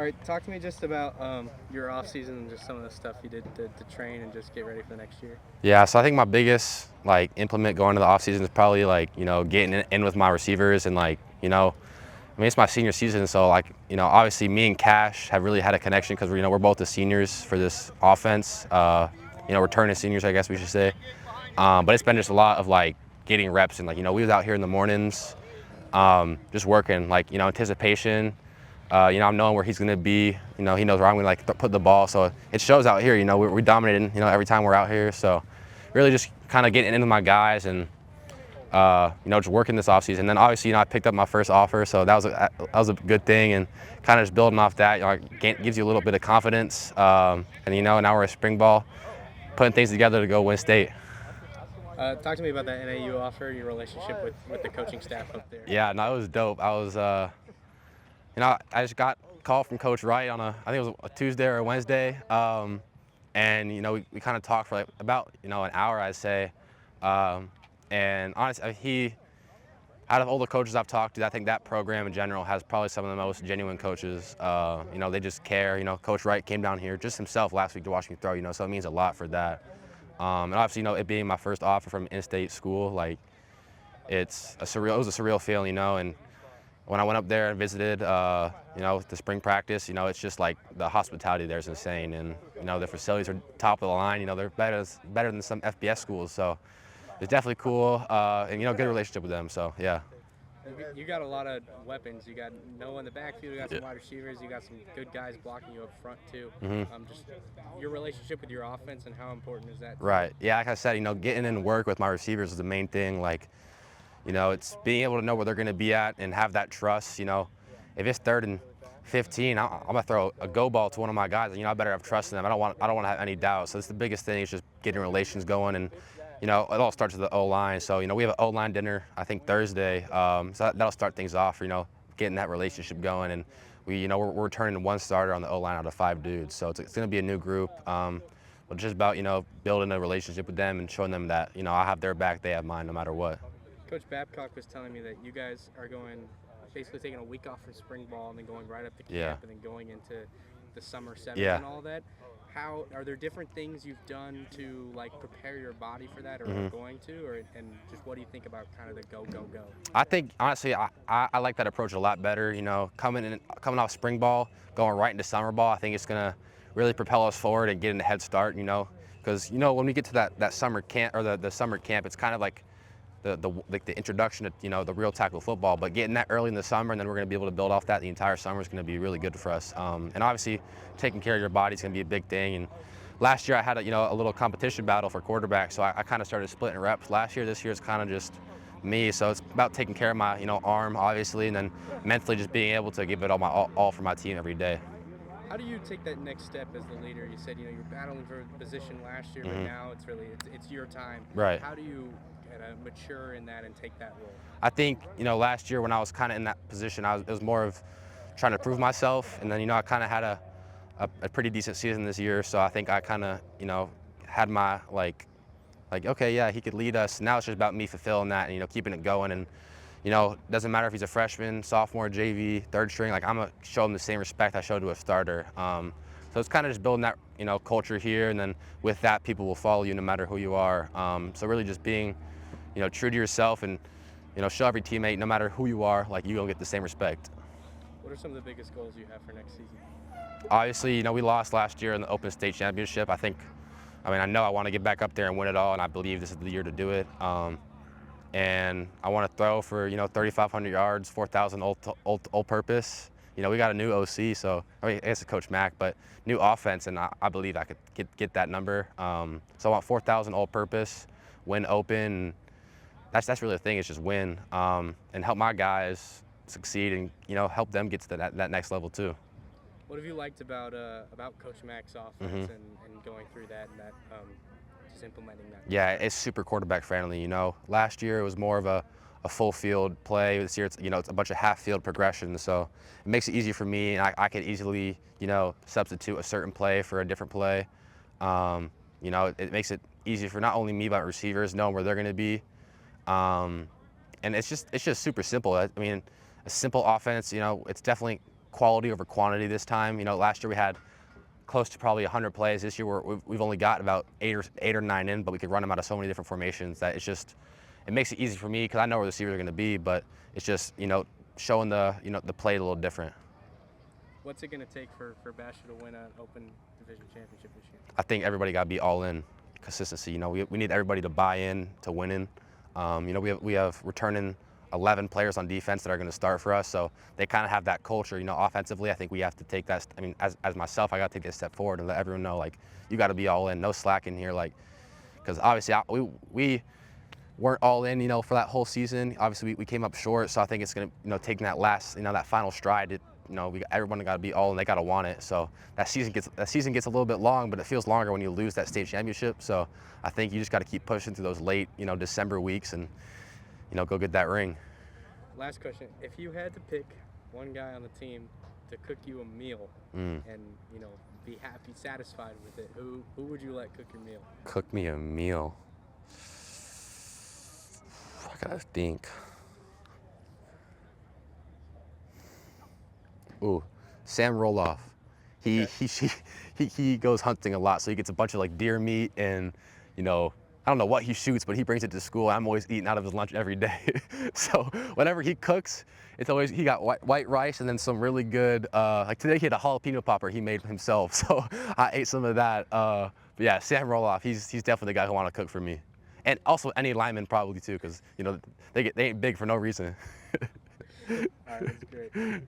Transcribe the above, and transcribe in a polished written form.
All right, talk to me just about your off season and just some of the stuff you did to train and just get ready for the next year. Yeah, so I think my biggest implement going into the offseason is probably getting in with my receivers and I mean it's my senior season, so obviously me and Cash have really had a connection because we're both the seniors for this offense. Returning seniors, I guess we should say. But it's been just a lot of getting reps and we was out here in the mornings, just working anticipation. I'm knowing where he's going to be. He knows where I'm going to put the ball. So it shows out here. We're dominating. Every time we're out here. So really just kind of getting into my guys and just working this offseason. And then obviously I picked up my first offer, so that was a good thing. And kind of just building off that, it gives you a little bit of confidence. And now we're at spring ball, putting things together to go win state. Talk to me about that NAU offer, your relationship with the coaching staff up there. Yeah, no, it was dope. I just got a call from Coach Wright on I think it was a Tuesday or a Wednesday, and we kind of talked for about an hour, I'd say. And honestly, out of all the coaches I've talked to, I think that program in general has probably some of the most genuine coaches. They just care. Coach Wright came down here just himself last week to watch me throw. So it means a lot for that. And obviously, it being my first offer from in-state school, it was a surreal feeling, and when I went up there and visited, the spring practice, it's just the hospitality there is insane, and the facilities are top of the line. They're better than some FBS schools, so it's definitely cool, and good relationship with them. So yeah. You got a lot of weapons. You got Noah in the backfield. You got some wide receivers. You got some good guys blocking you up front too. Just your relationship with your offense and how important is that? Right. Yeah. Like I said, getting in work with my receivers is the main thing. It's being able to know where they're going to be at and have that trust. If it's 3rd and 15, I'm gonna throw a go ball to one of my guys. I better have trust in them. I don't want to have any doubt. So it's the biggest thing is just getting relations going, and it all starts with the O-line. So we have an O-line dinner I think Thursday. So that'll start things off. Getting that relationship going, and we're turning 1 starter on the O-line out of 5 dudes. So it's gonna be a new group. But just about building a relationship with them and showing them that I have their back, they have mine, no matter what. Coach Babcock was telling me that you guys are basically taking a week off from spring ball and then going right up to camp and then going into the summer sevens and all that. How are there different things you've done to prepare your body for that, or are going to, and just what do you think about kind of the go? I think honestly, I like that approach a lot better. Coming off spring ball, going right into summer ball, I think it's gonna really propel us forward and get in a head start. Because when we get to that summer camp or the summer camp, it's kind of like the introduction to the real tackle football, but getting that early in the summer, and then we're going to be able to build off that the entire summer is going to be really good for us. And obviously, taking care of your body is going to be a big thing. And last year I had a little competition battle for quarterback, so I kind of started splitting reps last year. This year is kind of just me, so it's about taking care of my arm, obviously, and then mentally just being able to give it all for my team every day. How do you take that next step as the leader? You said you're battling for position last year, but now it's your time. Right. How do you mature in that and take that role? I think last year when I was kind of in that position, it was more of trying to prove myself, and then I kind of had a pretty decent season this year, so I think I kind of had my okay, yeah, he could lead us. Now it's just about me fulfilling that and keeping it going, and doesn't matter if he's a freshman, sophomore, JV, 3rd string. I'm gonna show him the same respect I showed to a starter. So it's kind of just building that culture here, and then with that, people will follow you no matter who you are. So really just being true to yourself and show every teammate, no matter who you are, you're gonna get the same respect. What are some of the biggest goals you have for next season? Obviously, we lost last year in the Open State Championship. I know I want to get back up there and win it all, and I believe this is the year to do it. And I want to throw for 3,500 yards, 4,000 all-purpose. We got a new OC, so I guess it's Coach Mack, but new offense, and I believe I could get that number. So I want 4,000 all-purpose, win Open. That's really the thing, is just win and help my guys succeed, and help them get to that next level too. What have you liked about Coach Mack's offense and going through that and just implementing that? Yeah, it's super quarterback friendly. Last year it was more of a full field play. This year it's it's a bunch of half field progressions, so it makes it easier for me, and I could easily substitute a certain play for a different play. It makes it easy for not only me but receivers knowing where they're going to be. And it's just super simple. I mean, a simple offense. It's definitely quality over quantity this time. You know, last year we had close to probably 100 plays. This year we've only got about eight or nine in, but we could run them out of so many different formations that it makes it easy for me because I know where the receivers are going to be, but it's just, you know, showing the play a little different. What's it going to take for Basha to win an Open Division championship this year? I think everybody got to be all in. Consistency. You know, we need everybody to buy in to winning. You know, we have returning 11 players on defense that are going to start for us, so they kind of have that culture. You know, offensively, I think we have to take that. I mean, as myself, I got to take this step forward and let everyone know, like, you got to be all in, no slack in here, like, because obviously we weren't all in, you know, for that whole season. Obviously, we came up short, so I think it's going to, you know, taking that last, you know, that final stride. You know, everyone got to be all in. They got to want it. So that season gets a little bit long, but it feels longer when you lose that state championship. So I think you just got to keep pushing through those late, you know, December weeks and, you know, go get that ring. Last question: if you had to pick one guy on the team to cook you a meal and, you know, be happy, satisfied with it, who would you let cook your meal? Cook me a meal. I gotta think. Ooh, Sam Roloff. He goes hunting a lot, so he gets a bunch of like deer meat and, you know, I don't know what he shoots, but he brings it to school. I'm always eating out of his lunch every day. So whenever he cooks, it's always, he got white rice and then some really good, like today he had a jalapeno popper he made himself. So I ate some of that. But yeah, Sam Roloff, he's definitely the guy who want to cook for me. And also any lineman probably too, because, you know, they ain't big for no reason. All right, that's great.